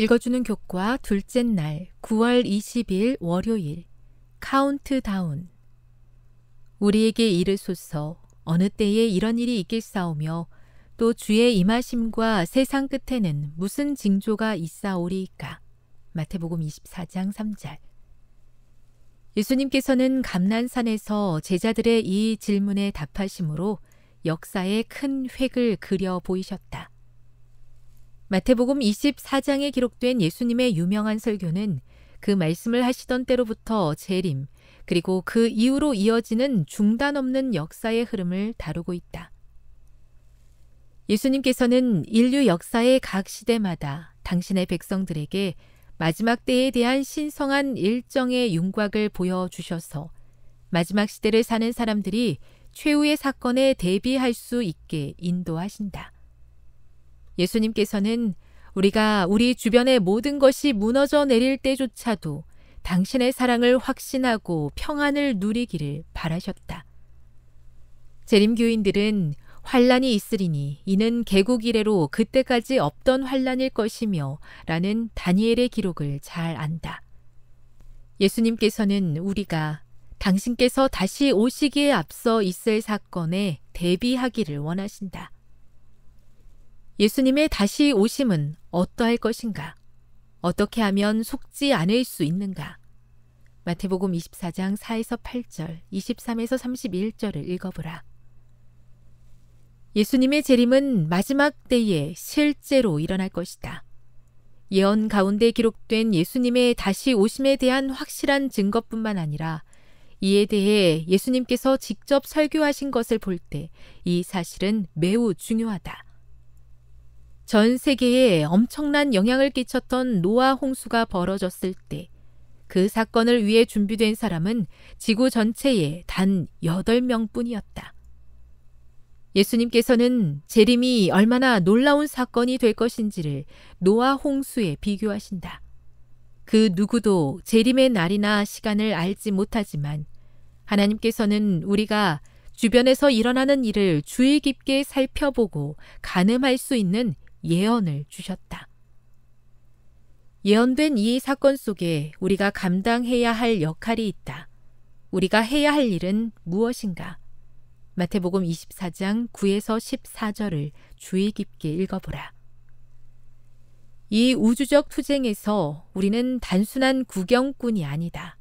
읽어주는 교과 둘째 날 9월 20일 월요일 카운트다운. 우리에게 이르소서 어느 때에 이런 일이 있겠사오며 또 주의 임하심과 세상 끝에는 무슨 징조가 있사오리이까. 마태복음 24장 3절. 예수님께서는 감난산에서 제자들의 이 질문에 답하심으로 역사의 큰 획을 그려 보이셨다. 마태복음 24장에 기록된 예수님의 유명한 설교는 그 말씀을 하시던 때로부터 재림, 그리고 그 이후로 이어지는 중단 없는 역사의 흐름을 다루고 있다. 예수님께서는 인류 역사의 각 시대마다 당신의 백성들에게 마지막 때에 대한 신성한 일정의 윤곽을 보여주셔서 마지막 시대를 사는 사람들이 최후의 사건에 대비할 수 있게 인도하신다. 예수님께서는 우리가 우리 주변의 모든 것이 무너져 내릴 때조차도 당신의 사랑을 확신하고 평안을 누리기를 바라셨다. 재림교인들은 환란이 있으리니 이는 개국 이래로 그때까지 없던 환란일 것이며 라는 다니엘의 기록을 잘 안다. 예수님께서는 우리가 당신께서 다시 오시기에 앞서 있을 사건에 대비하기를 원하신다. 예수님의 다시 오심은 어떠할 것인가? 어떻게 하면 속지 않을 수 있는가? 마태복음 24장 4에서 8절, 23에서 31절을 읽어보라. 예수님의 재림은 마지막 때에 실제로 일어날 것이다. 예언 가운데 기록된 예수님의 다시 오심에 대한 확실한 증거뿐만 아니라 이에 대해 예수님께서 직접 설교하신 것을 볼 때 이 사실은 매우 중요하다. 전 세계에 엄청난 영향을 끼쳤던 노아 홍수가 벌어졌을 때 그 사건을 위해 준비된 사람은 지구 전체에 단 8명뿐이었다. 예수님께서는 재림이 얼마나 놀라운 사건이 될 것인지를 노아 홍수에 비교하신다. 그 누구도 재림의 날이나 시간을 알지 못하지만 하나님께서는 우리가 주변에서 일어나는 일을 주의 깊게 살펴보고 가늠할 수 있는 예언을 주셨다. 예언된 이 사건 속에 우리가 감당해야 할 역할이 있다. 우리가 해야 할 일은 무엇인가? 마태복음 24장 9에서 14절을 주의 깊게 읽어보라. 이 우주적 투쟁에서 우리는 단순한 구경꾼이 아니다.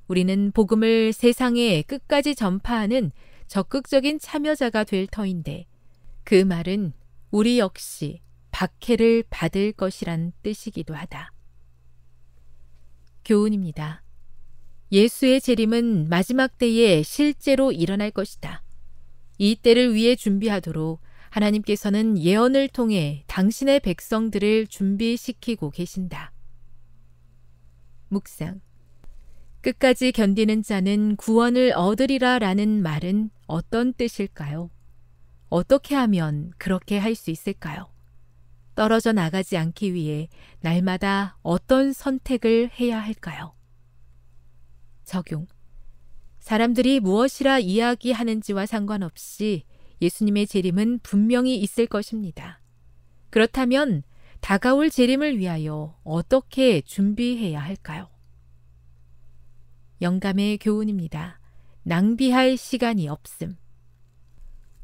우리는 복음을 세상에 끝까지 전파하는 적극적인 참여자가 될 터인데 그 말은 우리 역시 박해를 받을 것이란 뜻이기도 하다. 교훈입니다. 예수의 재림은 마지막 때에 실제로 일어날 것이다. 이 때를 위해 준비하도록 하나님께서는 예언을 통해 당신의 백성들을 준비시키고 계신다. 묵상. 끝까지 견디는 자는 구원을 얻으리라 라는 말은 어떤 뜻일까요? 어떻게 하면 그렇게 할 수 있을까요? 떨어져 나가지 않기 위해 날마다 어떤 선택을 해야 할까요? 적용. 사람들이 무엇이라 이야기하는지와 상관없이 예수님의 재림은 분명히 있을 것입니다. 그렇다면 다가올 재림을 위하여 어떻게 준비해야 할까요? 영감의 교훈입니다. 낭비할 시간이 없음.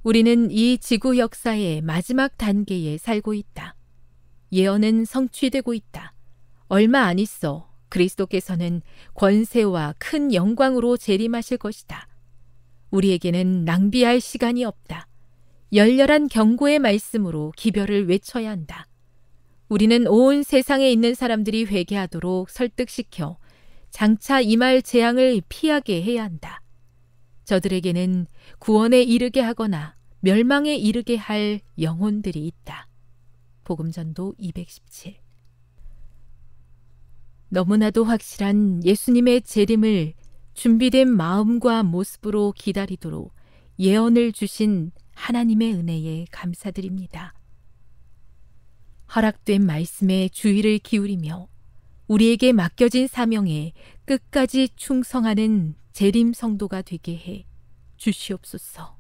우리는 이 지구 역사의 마지막 단계에 살고 있다. 예언은 성취되고 있다. 얼마 안 있어 그리스도께서는 권세와 큰 영광으로 재림하실 것이다. 우리에게는 낭비할 시간이 없다. 열렬한 경고의 말씀으로 기별을 외쳐야 한다. 우리는 온 세상에 있는 사람들이 회개하도록 설득시켜 장차 임할 재앙을 피하게 해야 한다. 저들에게는 구원에 이르게 하거나 멸망에 이르게 할 영혼들이 있다. 복음전도 217. 너무나도 확실한 예수님의 재림을 준비된 마음과 모습으로 기다리도록 예언을 주신 하나님의 은혜에 감사드립니다. 허락된 말씀에 주의를 기울이며 우리에게 맡겨진 사명에 끝까지 충성하는 재림 성도가 되게 해 주시옵소서.